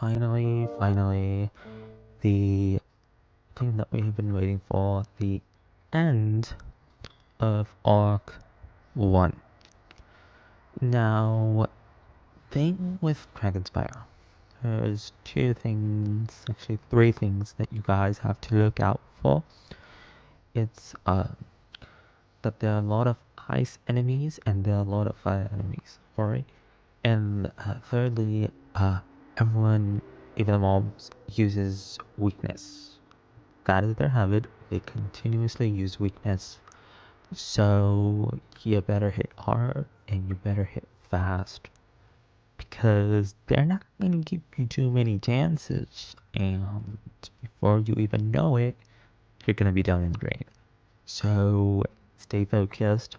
finally, the thing that we have been waiting for, the end of Arc 1. Now, thing with Dragonspyre, there's actually three things that you guys have to look out for. It's that there are a lot of ice enemies and there are a lot of fire enemies, alright? And thirdly, everyone, even the mobs, uses weakness. That is their habit. They continuously use weakness. So you better hit hard and you better hit fast. Because they're not going to give you too many chances. And before you even know it, you're going to be down in green. So stay focused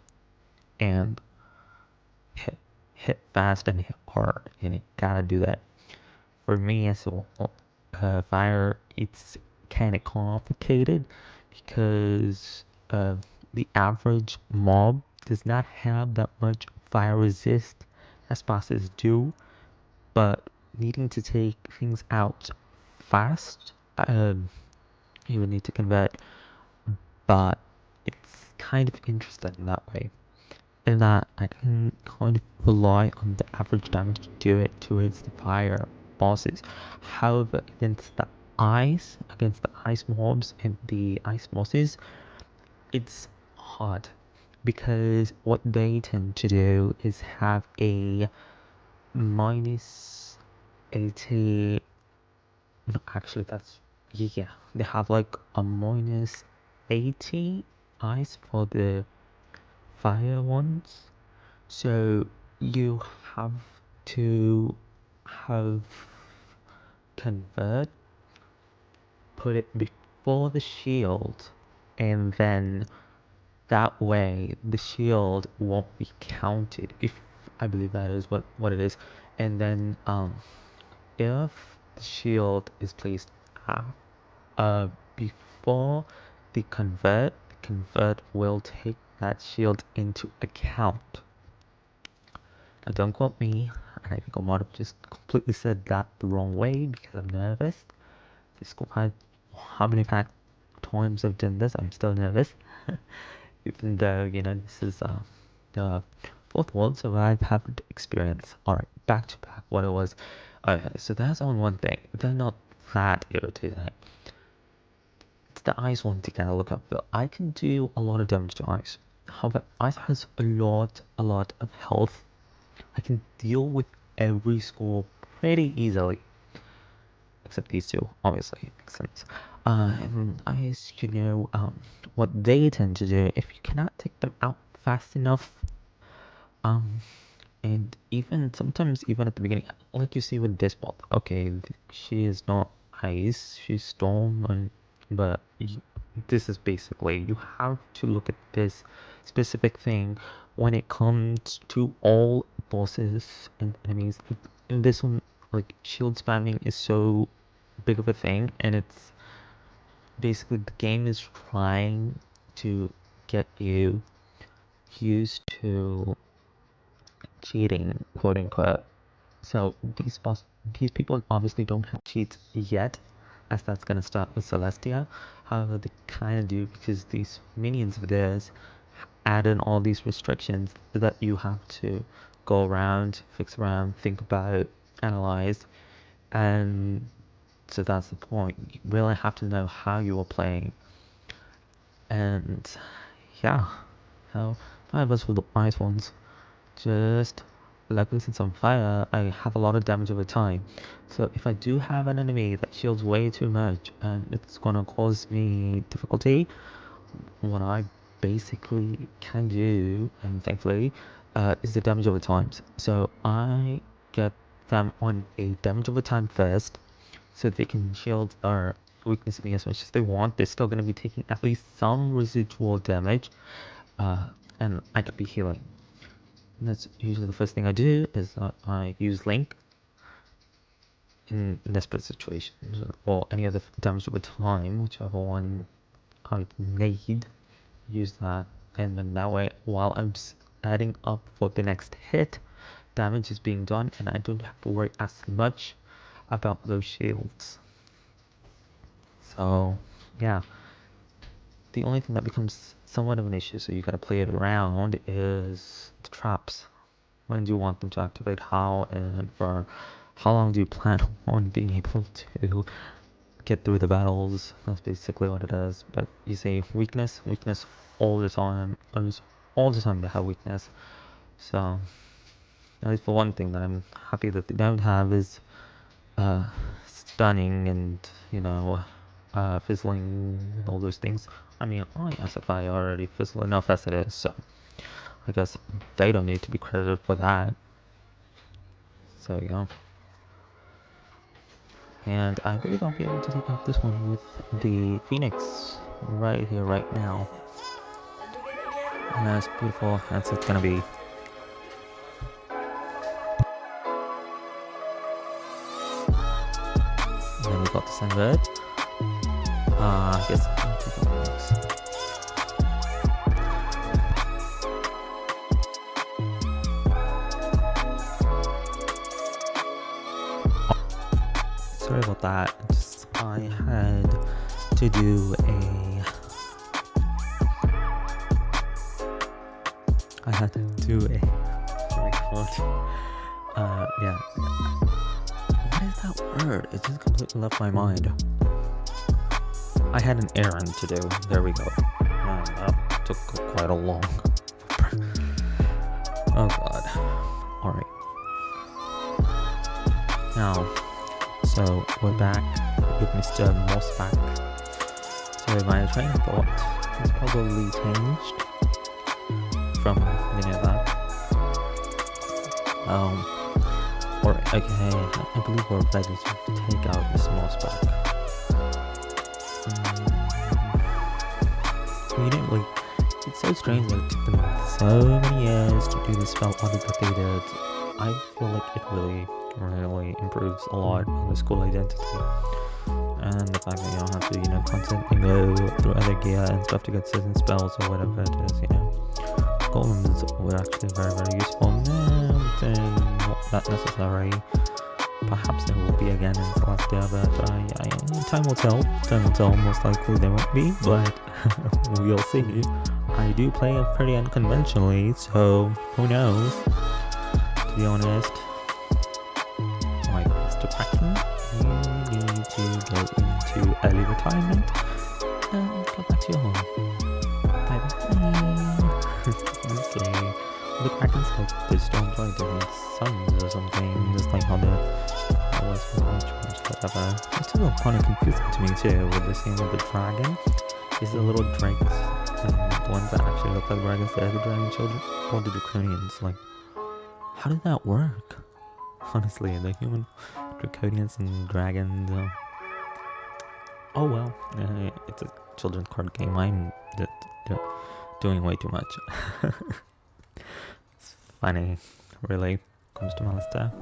and hit fast and hit hard. And you gotta do that. For me as well, fire, it's kind of complicated because the average mob does not have that much fire resist as bosses do, but needing to take things out fast, you would need to convert, but it's kind of interesting that way. In that I can kind of rely on the average damage to do it towards the fire bosses. However, against the ice mobs and the ice bosses, it's hard because what they tend to do is have a minus 80. No, actually, yeah, they have like a minus 80 ice for the fire ones. So you have to have convert, put it before the shield, and then that way the shield won't be counted, if I believe that is what it is. And then if the shield is placed before the convert will take that shield into account. Now don't quote me, and I think I might have just completely said that the wrong way because I'm nervous. Despite how many times I've done this, I'm still nervous. Even though, this is the fourth one, so I haven't experienced. Alright, back to back what it was. So that's on one thing. They're not that irritating. It's the ice one to kind of look up though. I can do a lot of damage to ice. However, ice has a lot of health. I can deal with every score pretty easily. Except these two, obviously, it makes sense. And ice, what they tend to do, if you cannot take them out fast enough, and sometimes even at the beginning, like you see with this bot, okay, she is not ice, she's storm, but this is basically, you have to look at this specific thing when it comes to all bosses and enemies. In this one, like, shield spamming is so big of a thing, and it's basically the game is trying to get you used to cheating, quote unquote. So these people obviously don't have cheats yet, as that's gonna start with Celestia. However, they kind of do because these minions of theirs add in all these restrictions that you have to go around, fix around, think about, analyze, and so that's the point. You really have to know how you are playing. And yeah, so 5 of us with the ice ones. Just luckily since I'm fire, I have a lot of damage over time. So if I do have an enemy that shields way too much and it's gonna cause me difficulty, what I basically can do, and thankfully, is the damage over times. So I get them on a damage over time first, so they can shield or weakness me as much as they want. They're still gonna be taking at least some residual damage, and I could be healing. And that's usually the first thing I do is I use Link in desperate situations or any other damage over time, whichever one I need, use that, and then that way while I'm adding up for the next hit, damage is being done and I don't have to worry as much about those shields. So yeah, the only thing that becomes somewhat of an issue, so you gotta play it around, is the traps. When do you want them to activate, how, and for how long do you plan on being able to get through the battles? That's basically what it is. But you say weakness all the time. All the time they have weakness. So at least for one thing that I'm happy that they don't have is stunning and, you know, fizzling, all those things. I mean, SFI already fizzle enough as it is, so I guess they don't need to be credited for that. So yeah. And I believe I'll be able to take out this one with the Phoenix right here, right now. And that's beautiful. That's it's gonna be. And then we got the Sunbird. I guess I'll take out Phoenix. Sorry about that. I had to do yeah. What is that word? It just completely left my mind. I had an errand to do. There we go. And that took quite a long. Oh god. Alright. Now, so we're back with Mr. Moss back. So my train of thought is probably changed from that. Alright, okay, I believe we're ready to take out Mr. Moss back. You know, like, it's so strange that it took them so many years to do this spell audit that they did. I feel like it really improves a lot on the school identity. And the fact that you don't have to, you know, constantly go through other gear and stuff to get certain spells or whatever it is, you know. Golems were actually very useful now, and not that necessary. Perhaps there will be again in Celestia, but time will tell. Time will tell. Most likely there won't be, but we'll see. I do play it pretty unconventionally, so who knows? To be honest. Alright, Mr. Kraken, you need to go into early retirement and go back to your home. Bye-bye. Honestly, the Kraken's like the Stormblade and its sons or something, just like how the was whatever. It's a little kind of confusing to me too, with the same with the dragon. Is the little drakes and the ones that actually look like dragons, they're the dragon children, or the draconians. Like, how did that work? Honestly, the human draconians and dragons. Oh well, it's a children's card game. I'm doing way too much. It's funny, really. Comes to Alistair.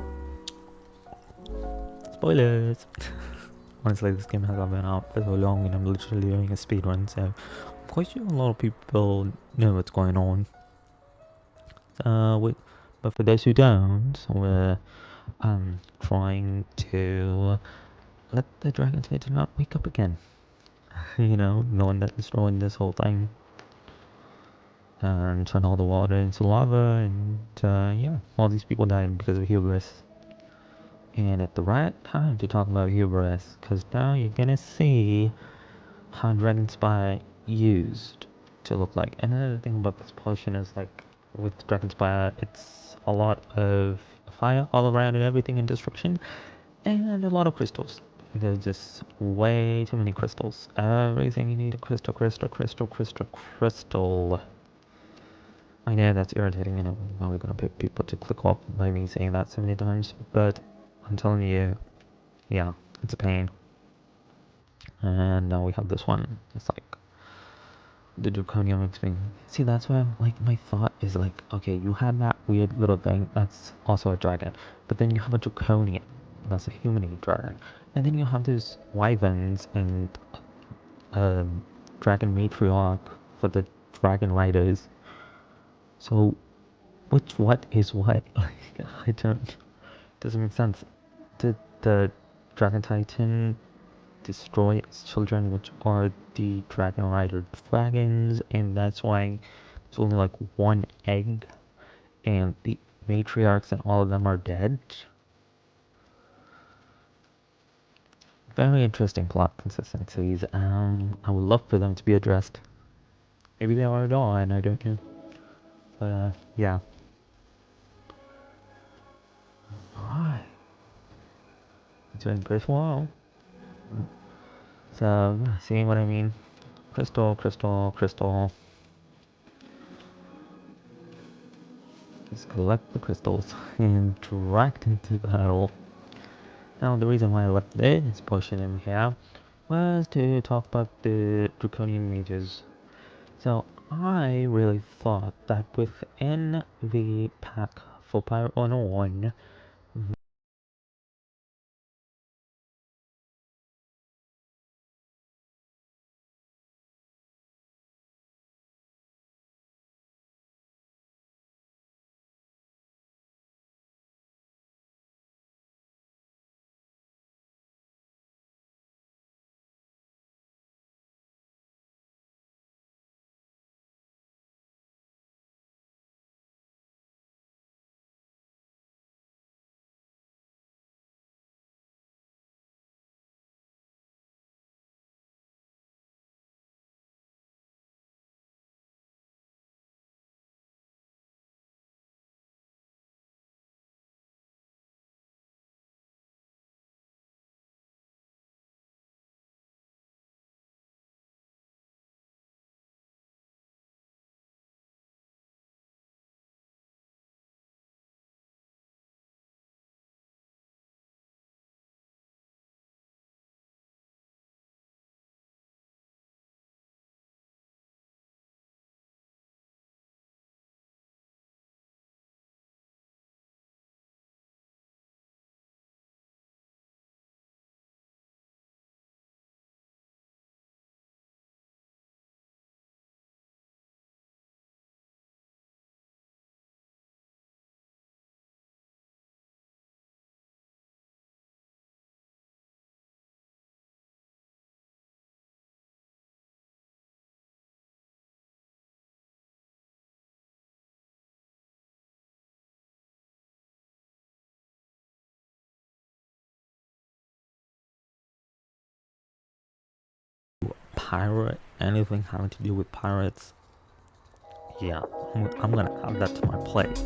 Spoilers! Honestly, this game has been out for so long and I'm literally doing a speedrun, so I'm quite sure a lot of people know what's going on. But for those who don't, we're trying to let the Dragon's Maid not wake up again. You know, the one that destroyed this whole thing. And turn all the water into lava, and yeah, all these people died because of hubris. And at the right time to talk about hubris, because now you're gonna see how Dragonspyre used to look like. And another thing about this potion is, like, with Dragonspyre, it's a lot of fire all around and everything and destruction, and a lot of crystals. There's just way too many crystals. Everything you need a crystal. I know that's irritating, and I'm probably gonna pick people to click off by me saying that so many times, but I'm telling you, yeah, it's a pain. And now we have this one. It's like the draconium mixing. See, that's why like my thought is like, okay, you had that weird little thing that's also a dragon, but then you have a draconian that's a humanoid dragon, and then you have those wyverns and dragon matriarch for the dragon riders. So, what is what? Like, I don't. Doesn't make sense. The Dragon Titan destroy its children, which are the Dragon Rider dragons, and that's why there's only like one egg, and the matriarchs and all of them are dead. Very interesting plot consistencies. I would love for them to be addressed. Maybe they are at all, and I don't know. But yeah. Alright. Doing pretty well. So, seeing what I mean? Crystal, crystal, crystal. Just collect the crystals and direct into battle. Now, the reason why I left this portion in here was to talk about the Draconian mages. So, I really thought that within the pack for Pirate 101, pirate, anything having to do with pirates, yeah, I'm gonna add that to my plate.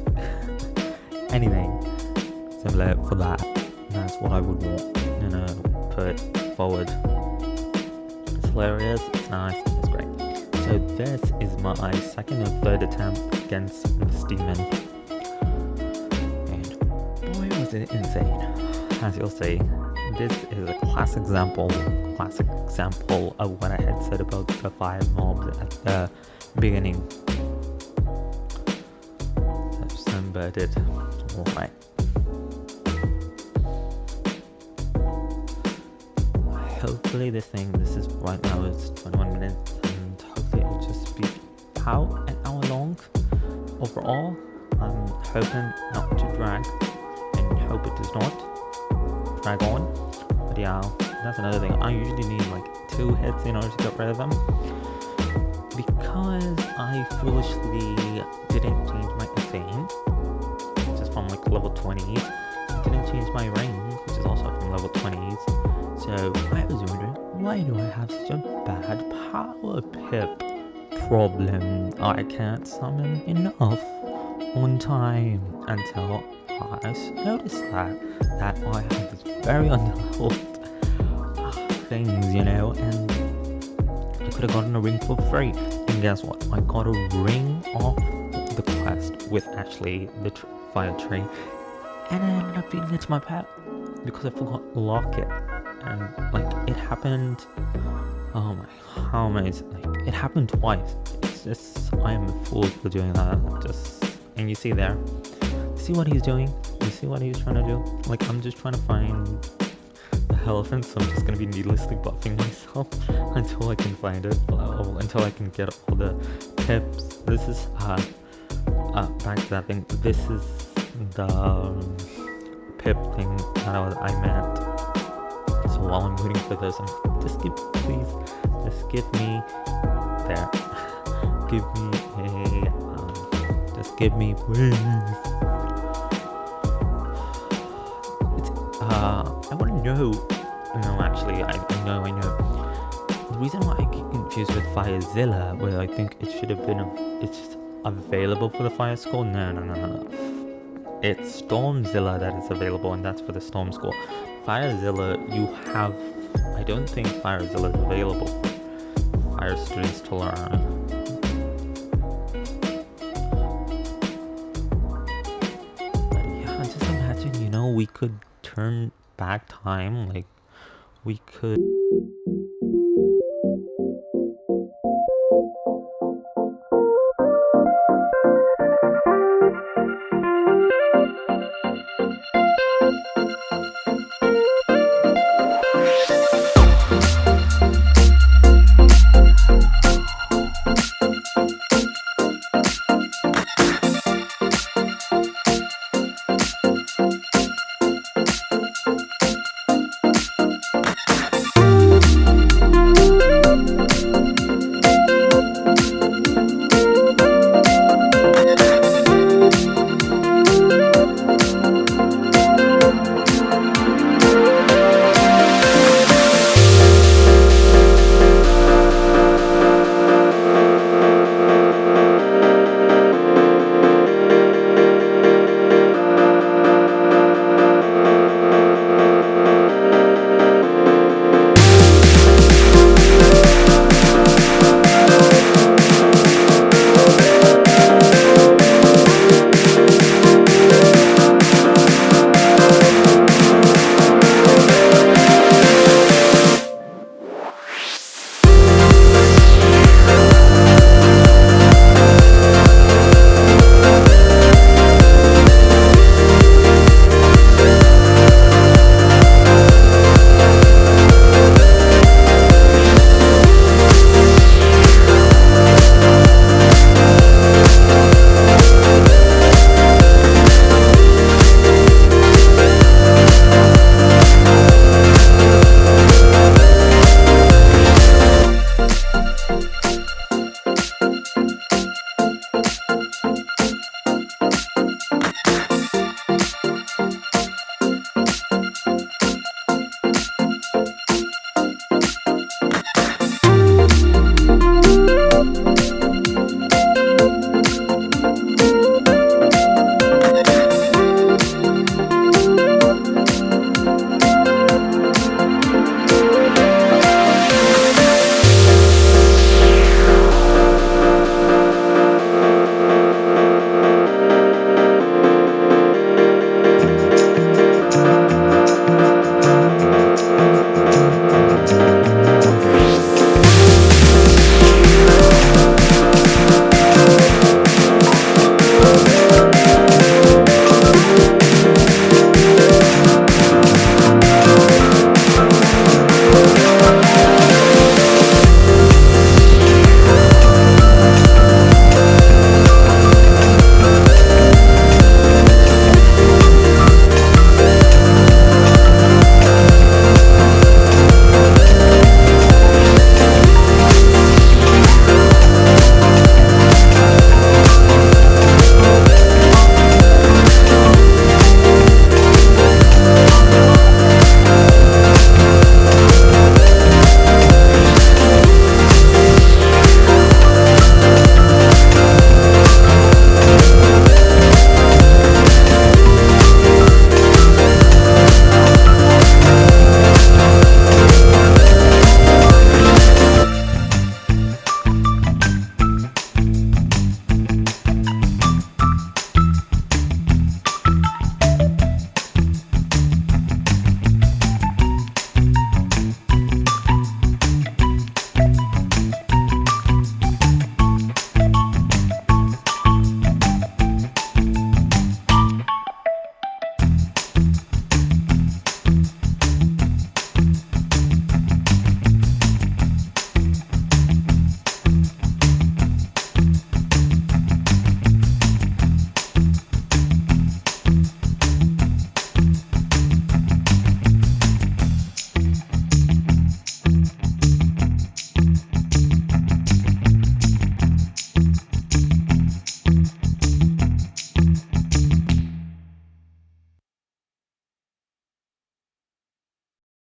Anything similar for that, that's what I would want, put forward. It's hilarious, it's nice, it's great. So this is my second or third attempt against this demon, and boy was it insane. As you'll see, this is a classic example of what I had said about the 5 mobs at the beginning. Sunbirded. Alright. Hopefully this is right now is 21 minutes, and hopefully it'll just be about an hour long overall. I'm hoping not to drag, and hope it does not drag on. But yeah, that's another thing. I usually need like 2 hits in order to get rid of them, because I foolishly didn't change my fame, which is from like level 20s. I didn't change my range, which is also from level 20s. So I was wondering, why do I have such a bad power pip problem? I can't summon enough on time until I noticed that I have this very underleveled things, and I could have gotten a ring for free. And guess what? I got a ring off the quest with actually the fire tree, and I ended up feeding it to my pet because I forgot to lock it. And like it happened, oh my, how amazing! Like it happened twice. It's just, I am a fool for doing that. And you see there, see what he's doing? You see what he's trying to do? Like, I'm just trying to find the elephant, so I'm just gonna be needlessly buffing myself until I can find it, until I can get all the tips. This is back to that thing. This is the pip thing that I meant. So while I'm waiting for this, just give, please, just give me there. Give me just give me, please. I want to know. No, actually, I know. The reason why I get confused with FireZilla, where I think it should have been, it's available for the Fire Score. No. It's Stormzilla that is available, and that's for the Storm Score. FireZilla, you have. I don't think FireZilla is available for Fire students to learn. But yeah, just imagine, we could turn back time, like we could.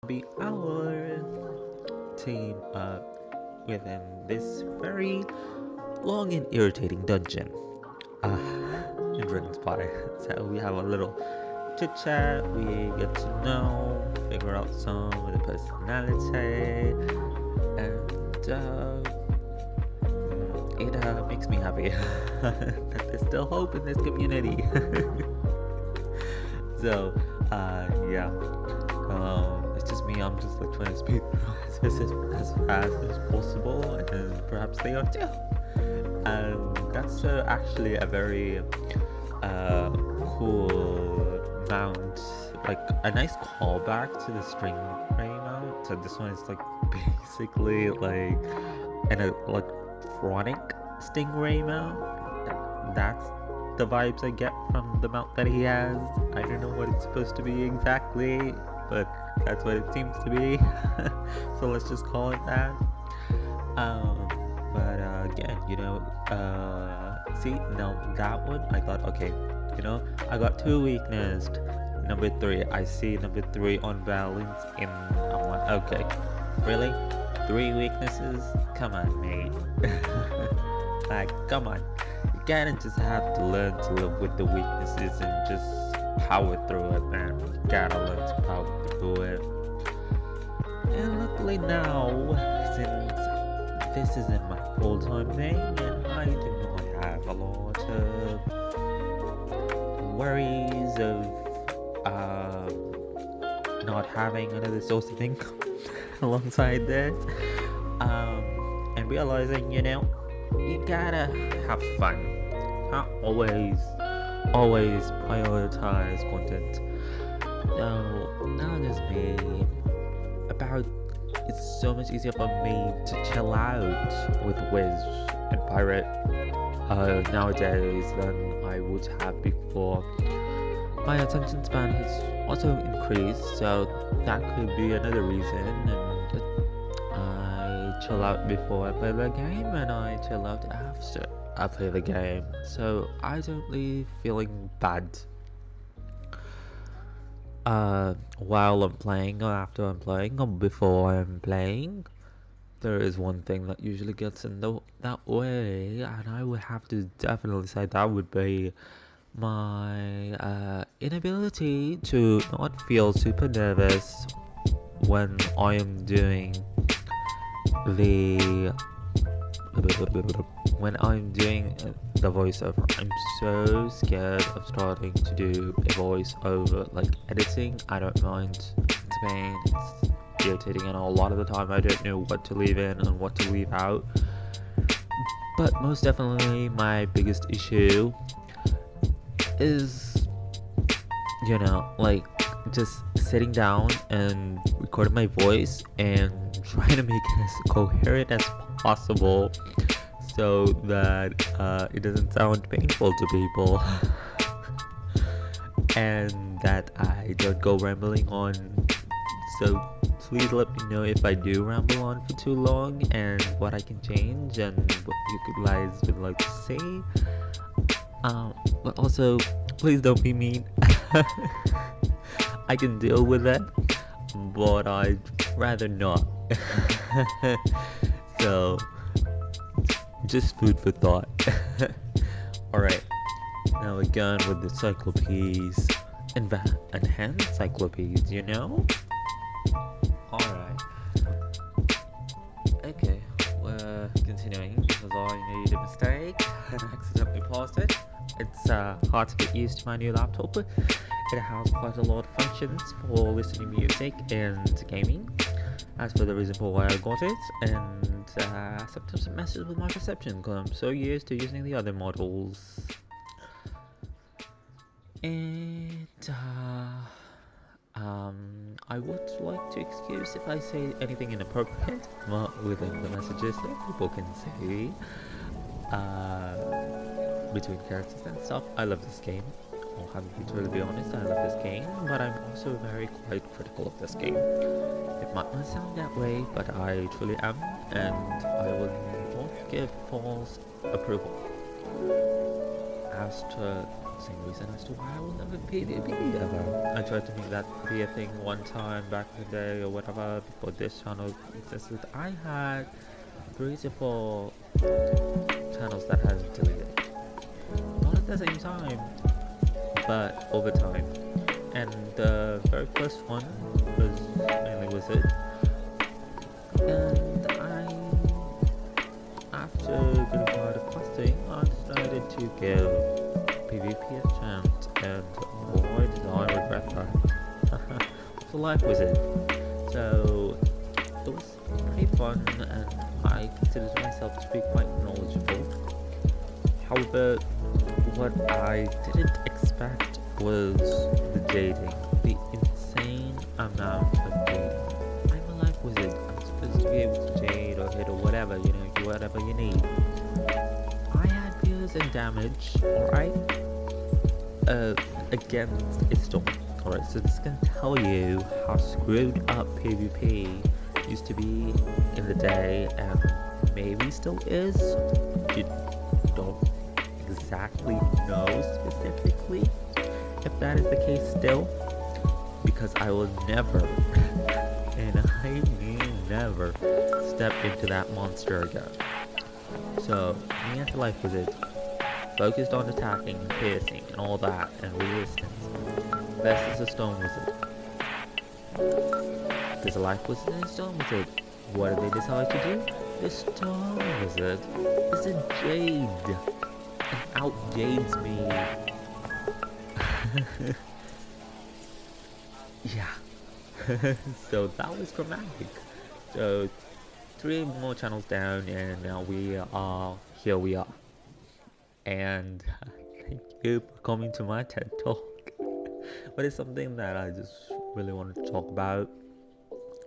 be our team up within this very long and irritating dungeon in Dragonspyre. So we have a little chit chat, we get to know, figure out some of the personality, and it makes me happy that there's still hope in this community. So yeah, it's just me. I'm just like trying to speed through as fast as possible, and perhaps they are too. And that's actually a very cool mount, like a nice callback to the Stingray mount. So this one is like basically like an electronic Stingray mount. That's the vibes I get from the mount that he has. I don't know what it's supposed to be exactly, but that's what it seems to be. So let's just call it that. But again, see, now that one I thought, okay, I got 2 weakness. Number 3, I see number 3 on balance, and I'm like, okay, really? 3 weaknesses? Come on, mate. Like, come on. You gotta just have to learn to live with the weaknesses and just power through it, man. You gotta learn to power through it. And luckily now, since this isn't my full-time thing, and I do not have a lot of worries of not having another source of income alongside this, and realizing, you gotta have fun. Can't always prioritize content. So now there's me. It's so much easier for me to chill out with Wiz and Pirate nowadays than I would have before. My attention span has also increased, so that could be another reason. And I chill out before I play the game, and I chill out after I play the game, so I don't leave feeling bad while I'm playing, or after I'm playing, or before I'm playing. There is one thing that usually gets in that way, and I would have to definitely say that would be my inability to not feel super nervous when I am doing the voiceover. I'm so scared of starting to do a voiceover. Like editing, I don't mind. It's pain, it's irritating, and a lot of the time I don't know what to leave in and what to leave out. But most definitely my biggest issue is, like just sitting down and recording my voice and trying to make it as coherent as possible so that it doesn't sound painful to people and that I don't go rambling on. So please let me know if I do ramble on for too long and what I can change and what you guys would like to see. But also, please don't be mean. I can deal with it, but I'd rather not. So, just food for thought. Alright, now again with the cyclopes, enhanced cyclopes, Alright. Okay, we're continuing because I made a mistake and accidentally paused it. It's hard to get used to my new laptop. It has quite a lot of functions for listening to music and gaming. As for the reason for why I got it, and sometimes it messes with my perception because I'm so used to using the other models. And I would like to excuse if I say anything inappropriate within the messages that people can say between characters and stuff. I love this game. I'll have to be totally honest, I love this game, but I'm also very quite critical of this game. It might not sound that way, but I truly am, and I will not give false approval as to Same reason as to why I will never PvP ever. I tried to make that be a thing one time back in the day or whatever before this channel existed. I had 3 to 4 channels that had deleted. Not at the same time, but over time. And the very first one was mainly Wizard. And after getting tired of questing, I decided to give PvP a chance, and boy did I regret that. So life was it. So it was pretty fun, and I considered myself to be quite knowledgeable. However, what I didn't expect was the dating, the insane amount of dating. I'm a life wizard. I'm supposed to be able to jade or hit or whatever, you know, do whatever you need. I had views and damage, alright? Against a storm. Alright, so this can tell you how screwed up PvP used to be in the day, and maybe still is. You don't exactly know specifically if that is the case still, because I will never, and I mean never, step into that monster again. So, me as a life wizard, focused on attacking and piercing and all that, and resistance, versus a stone wizard. There's a life wizard and a stone wizard. What do they decide to do? The stone wizard is a jade, and out-jades me. Yeah. So that was dramatic. So 3 more channels down, and now here we are. And thank you for coming to my TED Talk. But it's something that I just really wanted to talk about.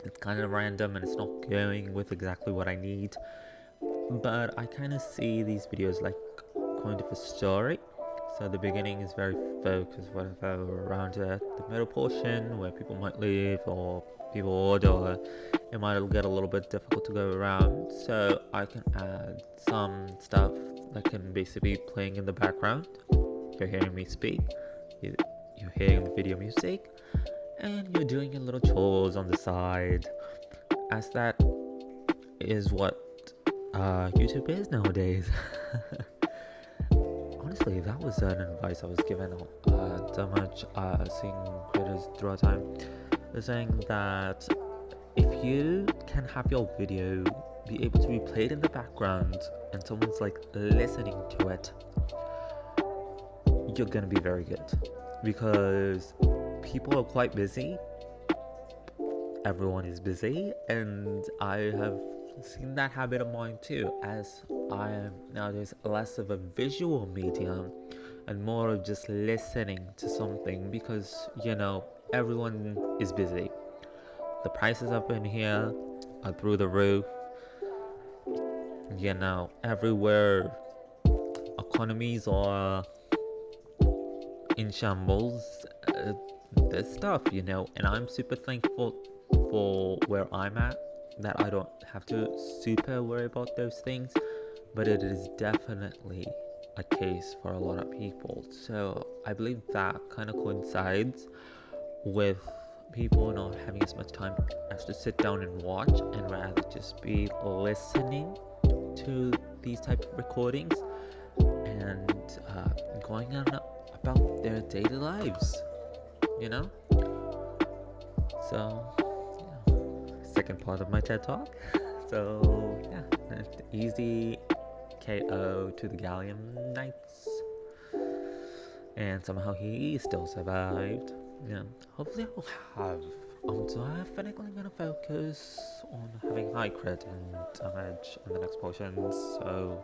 It's kind of random and it's not going with exactly what I need, but I kind of see these videos like kind of a story. So the beginning is very focused, whatever, around the middle portion where people might leave or be bored, or it might get a little bit difficult to go around. So I can add some stuff that can basically be playing in the background. You're hearing me speak, you're hearing the video music, and you're doing your little chores on the side, as that is what YouTube is nowadays. Honestly, that was an advice I was given so much seeing creators throughout time. They're saying that if you can have your video be able to be played in the background and someone's like listening to it, you're gonna be very good, because people are quite busy. Everyone is busy, and I have seen that habit of mine too, as I am nowadays less of a visual medium and more of just listening to something, because you know, everyone is busy. The prices up in here are through the roof, you know, everywhere. Economies are in shambles. This stuff, you know, and I'm super thankful for where I'm at, that I don't have to super worry about those things, but it is definitely a case for a lot of people. So I believe that kind of coincides with people not having as much time as to sit down and watch, and rather just be listening to these type of recordings and going on about their daily lives, you know. So yeah, second part of my TED Talk. So yeah, easy KO to the Gallium Knights, and somehow he still survived. Yeah, hopefully I'm definitely gonna focus on having high crit and damage in the next potions. So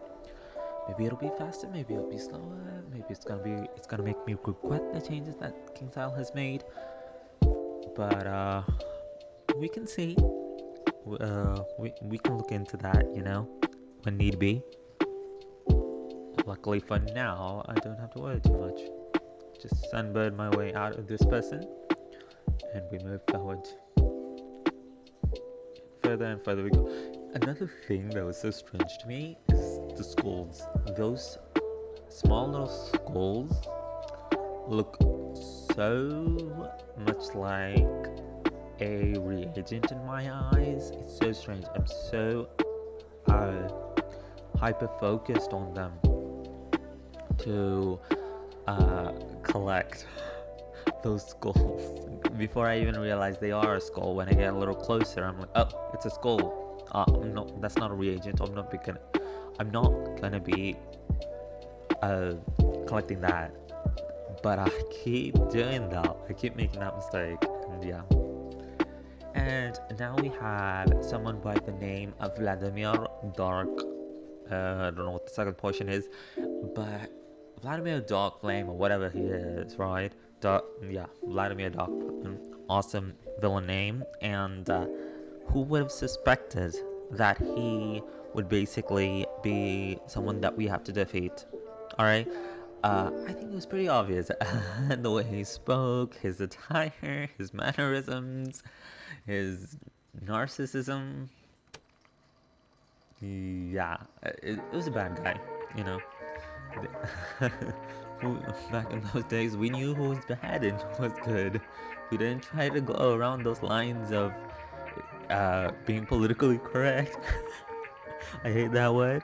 maybe it'll be faster, maybe it'll be slower, maybe it's gonna make me regret the changes that King Style has made. But we can see. We can look into that, you know, when need be. Luckily for now, I don't have to worry too much. Just sunburn my way out of this person, and we move forward. Further and further we go. Another thing that was so strange to me is the skulls. Those small little skulls look so much like a reagent in my eyes. It's so strange. I'm so hyper focused on them to collect those skulls. Before I even realize they are a skull, when I get a little closer, I'm like, oh, it's a skull. No, that's not a reagent. I'm not gonna be collecting that. But I keep doing that. I keep making that mistake. And yeah. And now we have someone by the name of Vladimir Dark. I don't know what the second portion is, but Vladimir Dark Flame or whatever he is, right? Vladimir Dark, an awesome villain name. And who would have suspected that he would basically be someone that we have to defeat? All right. I think it was pretty obvious. The way he spoke, his attire, his mannerisms, his narcissism. Yeah, it was a bad guy, you know. Back in those days, we knew who was bad and who was good. We didn't try to go around those lines of being politically correct. I hate that word.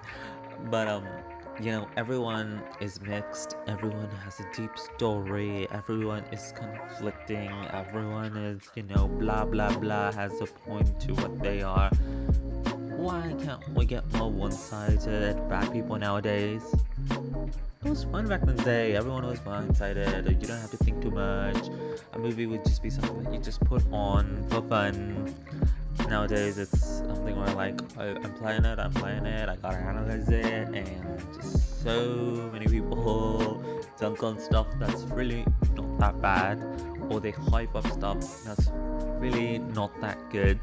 But everyone is mixed. Everyone has a deep story. Everyone is conflicting. Everyone is, blah blah blah, has a point to what they are. Why can't we get more one-sided bad people nowadays? It was fun back in the day. Everyone was one-sided. You don't have to think too much. A movie would just be something that you just put on for fun. Nowadays, it's something where I'm playing it, I gotta analyze it, and just so many people dunk on stuff that's really not that bad, or they hype up stuff that's really not that good.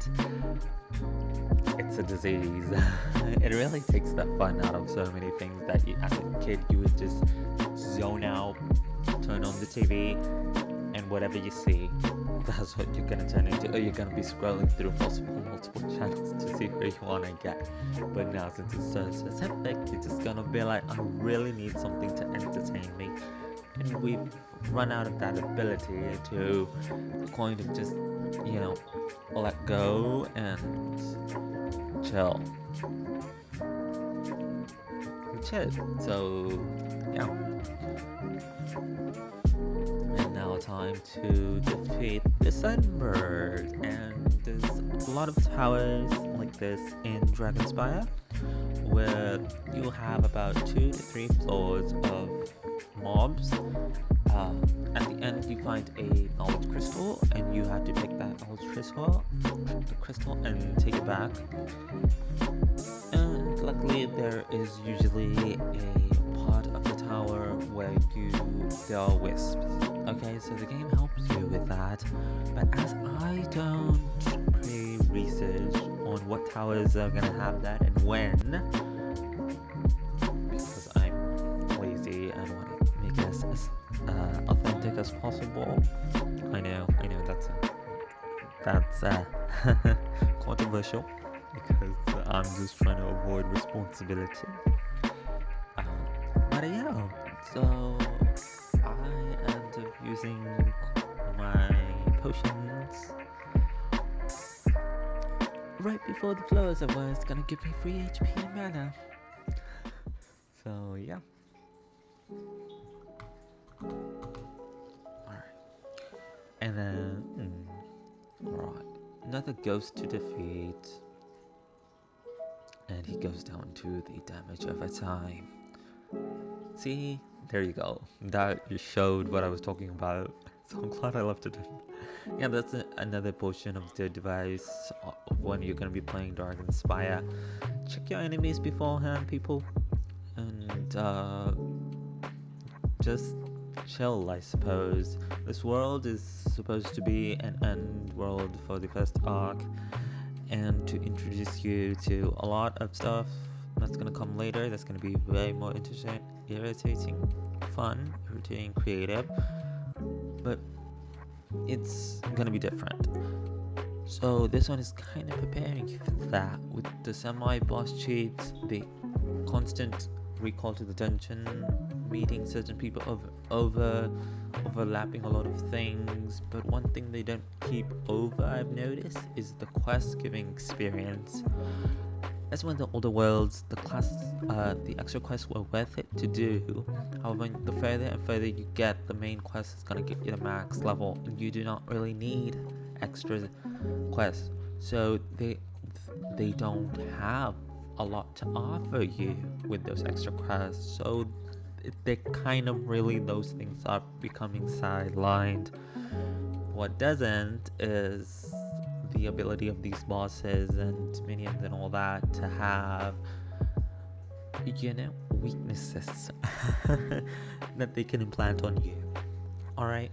It's a disease. It really takes the fun out of so many things that as a kid you would just zone out, turn on the TV, and whatever you see, that's what you're gonna turn into. Or you're gonna be scrolling through multiple channels to see where you wanna get. But now, since it's so specific, you're just gonna be like, I really need something to entertain me. And we've run out of that ability to kind of just, let go and chill. So, yeah. And now time to defeat the Sunbird. And there's a lot of towers like this in Dragonspyre, where you have about 2 to 3 floors of mobs. At the end you find a knowledge crystal, and you have to take that knowledge crystal and take it back. And luckily there is usually a part of the tower where there are wisps. Okay, so the game helps you with that. But as I don't pre-research on what towers are gonna have that and when, because I'm lazy and want to make it as authentic as possible. I know that's controversial, because I'm just trying to avoid responsibility. But yeah, so I end up using my potions right before the flows of where it's gonna give me free HP and mana. So yeah. Alright. And then alright. Another ghost to defeat. And he goes down to the damage over time. See? There you go. That showed what I was talking about. So I'm glad I left it in. Yeah, that's another portion of the device of when you're going to be playing Dragonspyre. Check your enemies beforehand, people. And just chill, I suppose. This world is supposed to be an end world for the first arc, and to introduce you to a lot of stuff that's gonna come later. That's gonna be way more interesting, irritating, creative, but it's gonna be different. So this one is kind of preparing you for that, with the semi-boss cheats, the constant recall to the dungeon, meeting certain people, overlapping a lot of things. But one thing they don't keep over, I've noticed, is the quest giving experience. As when the older worlds, the extra quests were worth it to do. However, the further and further you get, the main quest is gonna get you the max level, and you do not really need extra quests. So they don't have a lot to offer you with those extra quests. So they kind of really, those things are becoming sidelined. What doesn't is the ability of these bosses and minions and all that to have, weaknesses that they can implant on you. Alright?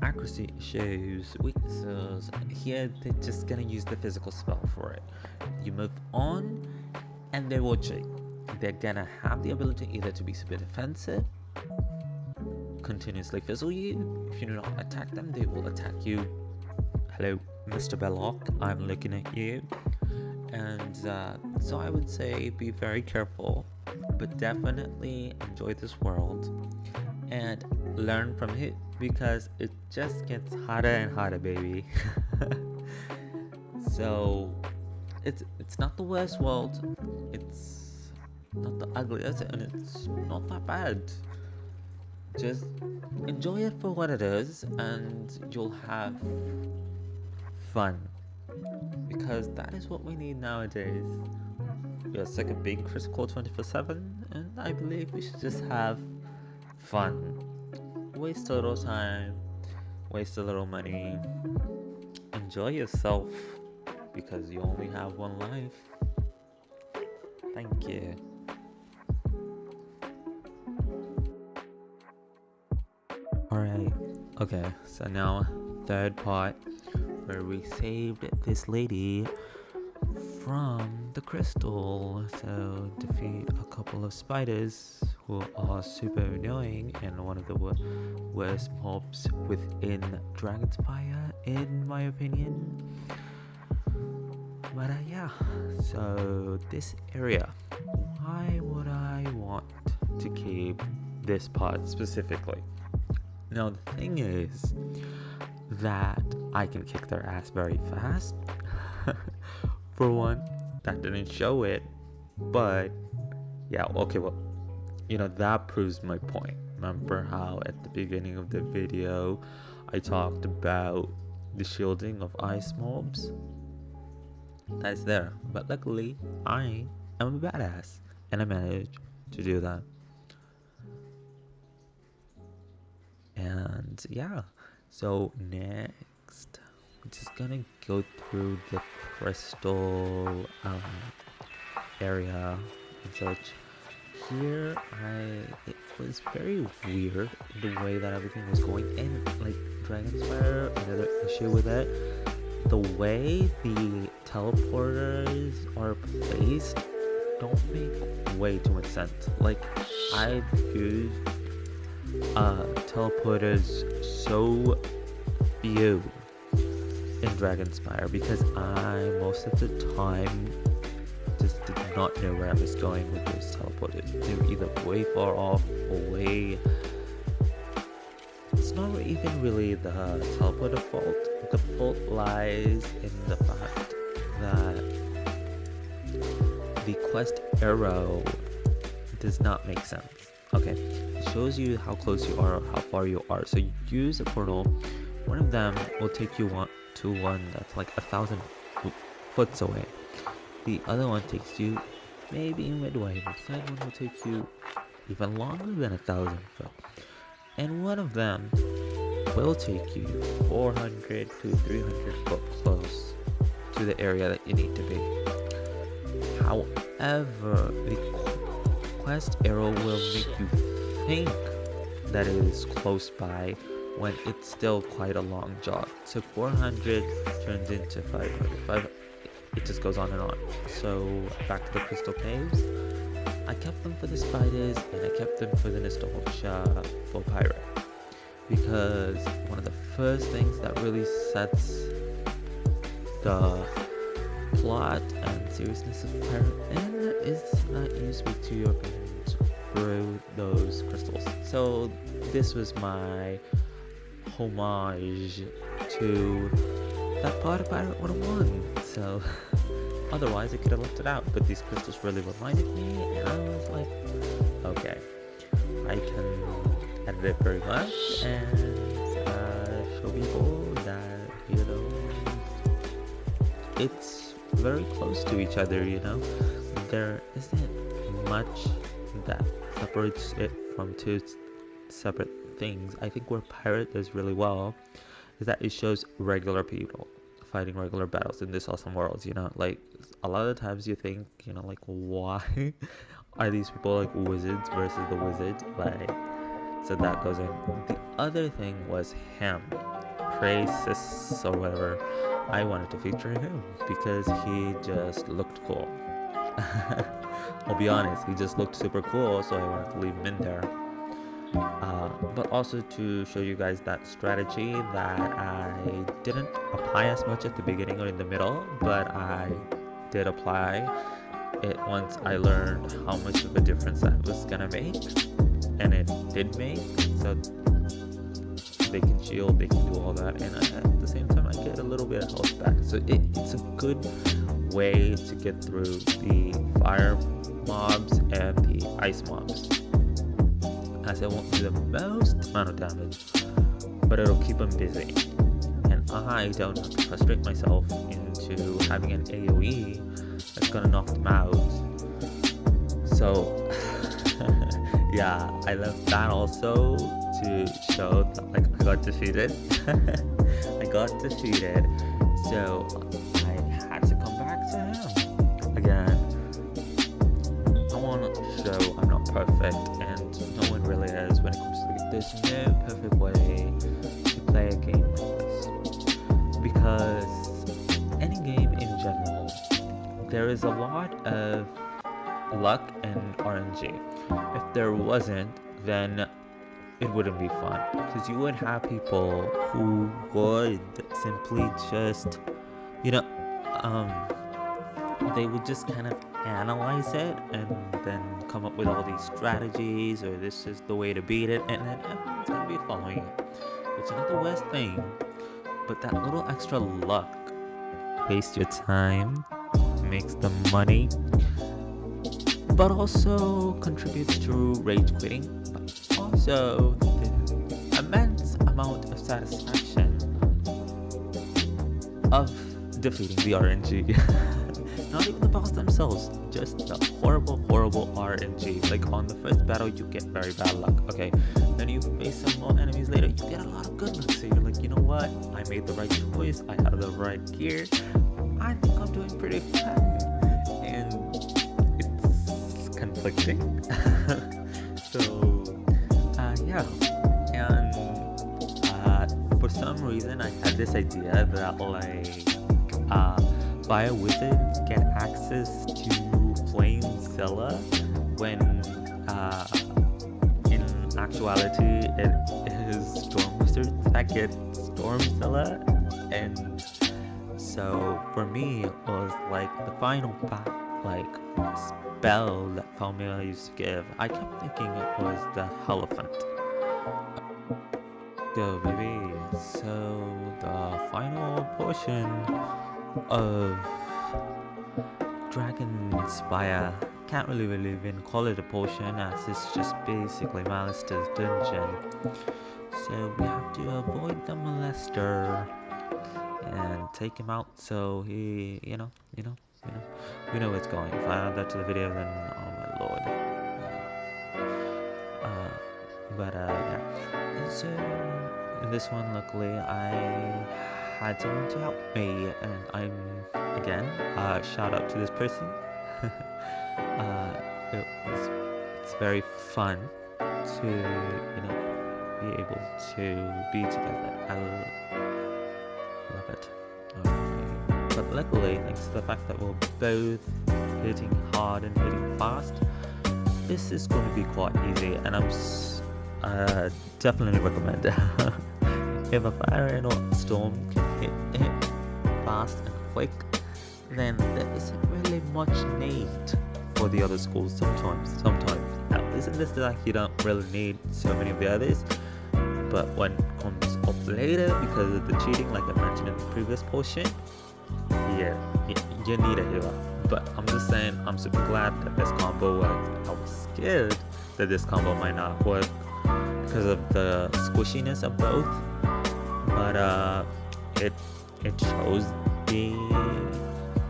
Accuracy issues, weaknesses. Here, they're just gonna use the physical spell for it. You move on, and they're watching. They're gonna have the ability either to be super defensive, continuously fizzle you. If you do not attack them, they will attack you. Hello, Mr. Belloc, I'm looking at you. And so I would say be very careful, but definitely enjoy this world and learn from it, because it just gets hotter and hotter, baby. So it's not the worst world, it's not the ugliest, and it's not that bad. Just enjoy it for what it is, and you'll have fun, because that is what we need nowadays. We are sick of being critical 24/7, and I believe we should just have fun. Waste a little time, waste a little money, enjoy yourself, because you only have one life. Thank you. Alright, okay, so now third part, where we saved this lady from the crystal. So defeat a couple of spiders who are super annoying and one of the worst mobs within Dragonspyre, in my opinion. But yeah, so this area, why would I want to keep this part specifically? Now the thing is that I can kick their ass very fast. For one, that didn't show it, but yeah, okay, well, that proves my point. Remember how at the beginning of the video I talked about the shielding of ice mobs? That's there, but luckily I am a badass and I managed to do that. And yeah, so next I'm just gonna go through the crystal area and such. Here it was very weird the way that everything was going, and like Dragonspyre, another issue with it, the way the teleporters are placed don't make way too much sense. Like, I've used teleporters so few in Dragonspyre because I most of the time just did not know where I was going with those teleporters. They were either way far off or way... It's not even really the teleporter fault. The fault lies in the fact that the quest arrow does not make sense. Okay, it shows you how close you are or how far you are. So you use a portal. One of them will take you to one that's like 1,000 foot away. The other one takes you maybe midway. The third one will take you even longer than 1,000 foot. And one of them will take you 400 to 300 foot close to the area that you need to be. However, the quest arrow will make you think that it is close by when it's still quite a long jog. So 400 turns into 500. It just goes on and on. So back to the crystal caves. I kept them for the spiders and I kept them for the nostalgia for pirate, because one of the first things that really sets the plot and seriousness of Pirate is not used to your opinions through those crystals. So this was my homage to that part of Pirate 101. So otherwise I could have left it out, but these crystals really reminded me, and I was like, okay, I can edit it very much and show people that, you know, it's very close to each other, you know. There isn't much that separates it from two separate things. I think where Pirate does really well is that it shows regular people fighting regular battles in this awesome world, you know. Like, a lot of times you think, you know, like, why are these people like wizards versus the wizard? Like, so that goes in. The other thing was him, Traces or whatever. I wanted to feature him because he just looked cool. I'll be honest, he just looked super cool, so I wanted to leave him in there. But also to show you guys that strategy that I didn't apply as much at the beginning or in the middle, but I did apply it once I learned how much of a difference that was gonna make, and it did make. So they can shield, they can do all that, and at the same time I get a little bit of health back. So it's a good way to get through the fire mobs and the ice mobs, as it won't do the most amount of damage, but it'll keep them busy, and I don't have to frustrate myself into having an AoE that's gonna knock them out. So yeah, I left that also to show that, like, I got defeated. I got defeated, so I had to come back to him again. I want to show I'm not perfect, and no one really is when it comes to it. There's no perfect way to play a game like this, because any game in general, there is a lot of luck and RNG. If there wasn't, then it wouldn't be fun, because you would have people who would simply just, you know, they would just kind of analyze it and then come up with all these strategies, or this is the way to beat it, and then everyone's gonna be following it, which is not the worst thing, but that little extra luck wastes your time, makes the money, but also contributes to rage quitting, but also the immense amount of satisfaction of defeating the RNG. Not even the boss themselves, just the horrible RNG. Like, on the first battle you get very bad luck, okay, then you face some more enemies later, you get a lot of good luck, so you're like, you know what, I made the right choice, I have the right gear, I think I'm doing pretty fine, and it's conflicting. So yeah, and for some reason I had this idea that, like, Fire Wizards get access to Flamezilla, when in actuality it is Storm Wizards that get Stormzilla. And so for me it was like the final spell that Falmilla used to give. I kept thinking it was the Elephant. Go baby. So the final portion of Dragonspyre, can't really even call it a potion, as it's just basically Malister's dungeon. So we have to avoid the molester and take him out, so he, you know, we know what's going. If I add that to the video, then oh my lord. Yeah. So in this one, luckily, I had someone to help me, and I'm again shout out to this person. It's very fun to, you know, be able to be together. I love it. But luckily, thanks to the fact that we're both hitting hard and hitting fast, this is going to be quite easy, and I'm definitely recommend. If a fire and or storm can hit fast and quick, then there isn't really much need for the other schools sometimes. Now, isn't this like you don't really need so many of the others? But when it comes up later because of the cheating, like I mentioned in the previous portion, yeah, you need a healer. But I'm just saying, I'm super glad that this combo worked. I was scared that this combo might not work because of the squishiness of both. But it shows the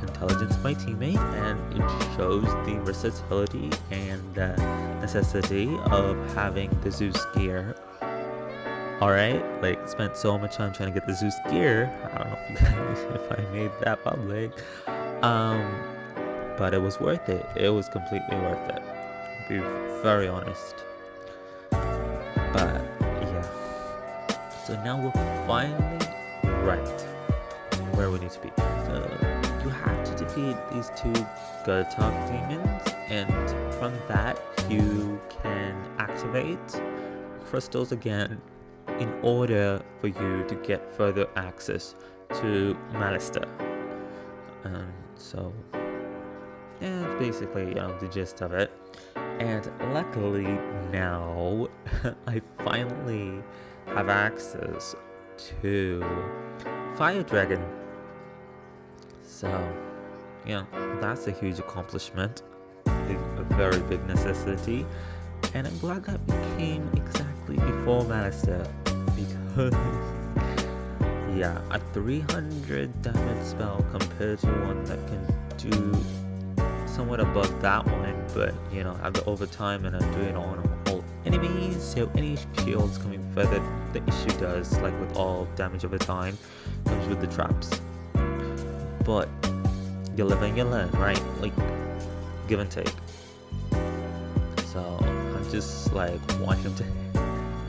intelligence of my teammate, and it shows the versatility and the necessity of having the Zeus gear. Alright, like spent so much time trying to get the Zeus gear. I don't know if you guys, if I made that public. But it was worth it. It was completely worth it. To be very honest. But yeah. So now we're finally right where we need to be. So you have to defeat these two Gurtok demons, and from that you can activate crystals again in order for you to get further access to Malister. So yeah, that's basically the gist of it. And luckily now I finally have access to Fire Dragon. So yeah, that's a huge accomplishment, a very big necessity, and I'm glad that came exactly before Malister, because yeah, a 300 damage spell compared to one that can do somewhat above that one, but have the overtime, and I'm doing it on all enemies, so any shields coming further, the issue does, like with all damage over time, comes with the traps. But you live and you learn, right? Like, give and take. So I'm just like want him to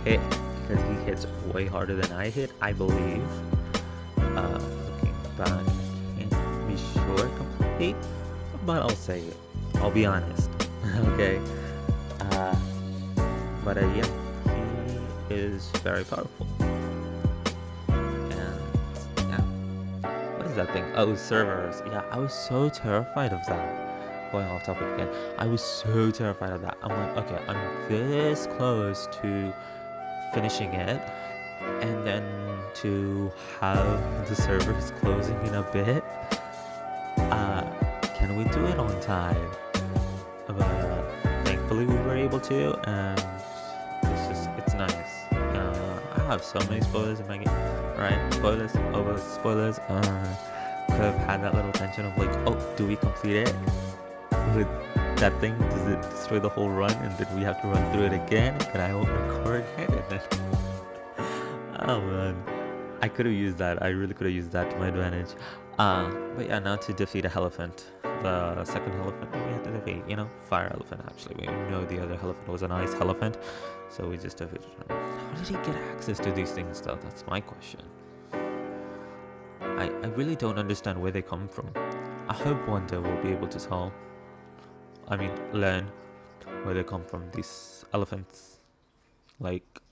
hit, because he hits way harder than I hit, I believe. Looking back, I can't be sure completely, but I'll say it. I'll be honest. Okay. But yeah, he is very powerful. And yeah, what is that thing? Oh, servers. Yeah, I was so terrified of that. Going off topic again, I was so terrified of that. I'm like, okay, I'm this close to finishing it, and then to have the servers closing in a bit. Can we do it on time? But thankfully we were able to, and it's nice. I have so many spoilers in my game, right? Spoilers over spoilers. Could have had that little tension of like, oh, do we complete it with that thing? Does it destroy the whole run, and then we have to run through it again? And I won't record it, and then oh man, I could have used that. I really could have used that to my advantage. But yeah, now to defeat a elephant. The second elephant that we had to defeat, fire elephant. Actually, we know the other elephant was an ice elephant, so we just defeated him. How did he get access to these things, though? That's my question. I really don't understand where they come from. I hope one day we'll be able to tell. I mean, learn where they come from. These elephants, like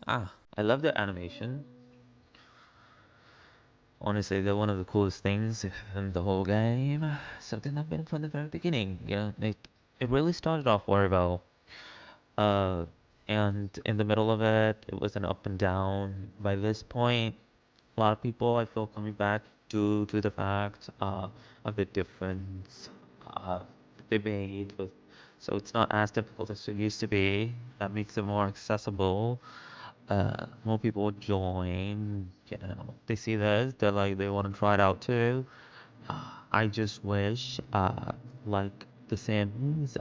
I love the animation. Honestly, they're one of the coolest things in the whole game. Something I've been from the very beginning. It really started off very well. Uh, and in the middle of it, it was an up and down. By this point, a lot of people I feel coming back due to the fact of the difference uh, they made with, so it's not as difficult as it used to be. That makes it more accessible. More people join. They see this, they're like they want to try it out too. I just wish, like the Sims,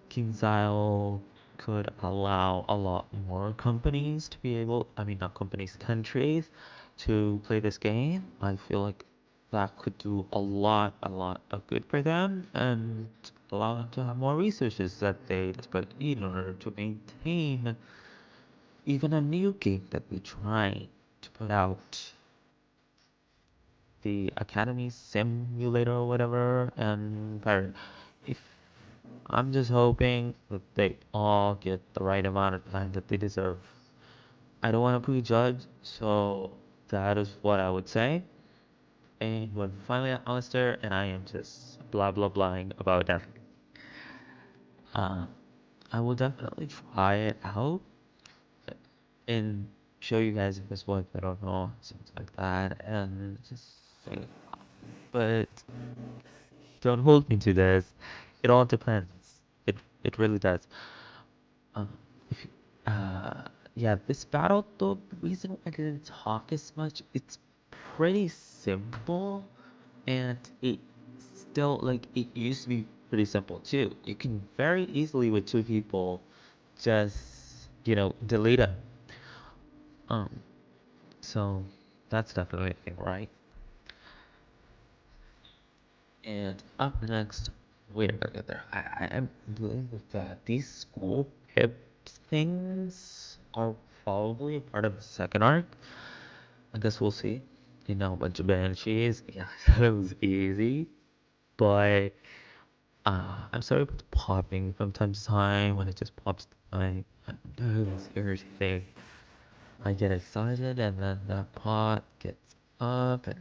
KingsIsle could allow a lot more companies to be able, I mean, not companies, countries to play this game. I feel like that could do a lot of good for them and allow them to have more resources that they desperately need in order to maintain even a new game that we try to put out. The Academy Simulator or whatever, and Pirate. If I'm just hoping that they all get the right amount of time that they deserve. I don't want to prejudge, so that is what I would say. And when finally at Alistair, and I am just blah blah blahing about that. Uh, I will definitely try it out and show you guys if it's worth it or not, things like that, and just say, but don't hold me to this. It all depends. It really does. Uh, if yeah, this battle though, the reason I didn't talk as much, it's pretty simple, and it still like it used to be pretty simple too. You can very easily with two people just delete it. Um, so that's definitely a thing, right? And up next, wait a minute there. I believe that these school pips things are probably a part of the second arc. I guess we'll see. A bunch of banshees. Yeah, that was easy. But I'm sorry about the popping from time to time when it just pops. I know this irritating. I get excited and then that pot gets up and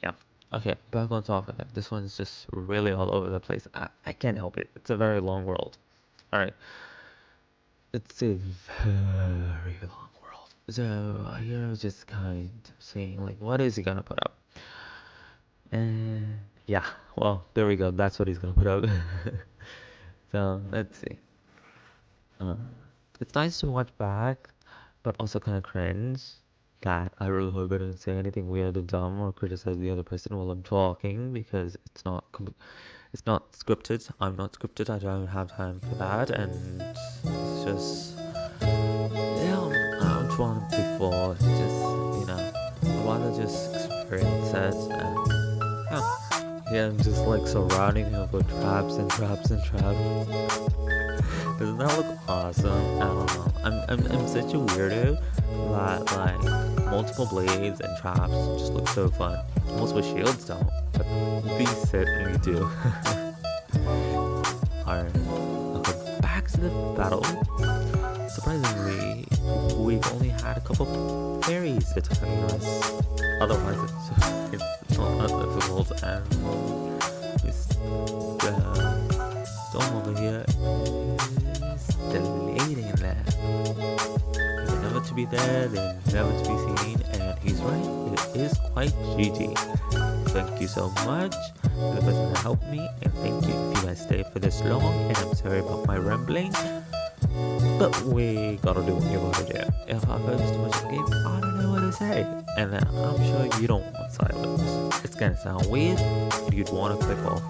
yeah. Okay, back on topic. This one's just really all over the place. I can't help it. It's a very long world. Alright. It's a very long world. So here I was just kind of saying like what is he gonna put up? And yeah, well there we go. That's what he's gonna put up. So let's see. Uh, it's nice to watch back, but also kind of cringe. That I really hope I don't say anything weird or dumb or criticize the other person while I'm talking because it's not scripted. I'm not scripted. I don't have time for that, and it's just yeah. I'm trying before. It's just I wanna just experience it, and yeah, I'm just like surrounding him with traps and traps and traps. Doesn't that look awesome? I don't know. I'm such a weirdo that like multiple blades and traps just look so fun. Most with shields don't, but these certainly do. Alright, okay, back to the battle. Surprisingly, we've only had a couple fairies attacking us. Otherwise, it's not that difficult, and this storm over here is deleting that. They're never to be there, they're never to be seen, and he's right, it is quite GG. Thank you so much to the person that helped me, and thank you if you guys stayed for this long, and I'm sorry about my rambling, but we gotta do what you gotta do. If I focus too much on the game, I don't know what to say, and then I'm sure you don't want silence. It's gonna sound weird, and you'd want to click off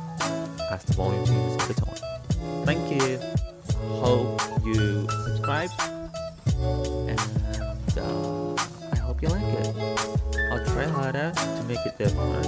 as the volume changes over time. Thank you. Hope you subscribe, and I hope you like it. I'll try harder to make it different,